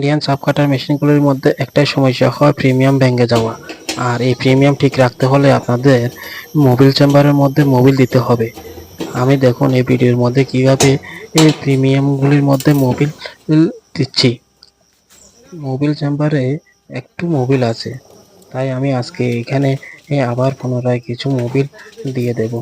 Indian চাপ কাটার মেশিনগুলির মধ্যে একটাই সমস্যা হয় প্রিমিয়াম ভেঙে যাওয়া। আর এই প্রিমিয়াম ঠিক রাখতে হলে আপনাদের মোবিল চেম্বারের মধ্যে মোবিল দিতে হবে। আমি দেখুন এই ভিডিওর মধ্যে কিভাবে এই প্রিমিয়ামগুলির মধ্যে মোবিল দিচ্ছি। মোবিল চেম্বারে একটু মোবিল আছে, তাই আমি আজকে এখানে আবার পুনরায় কিছু মোবিল দিয়ে দেব।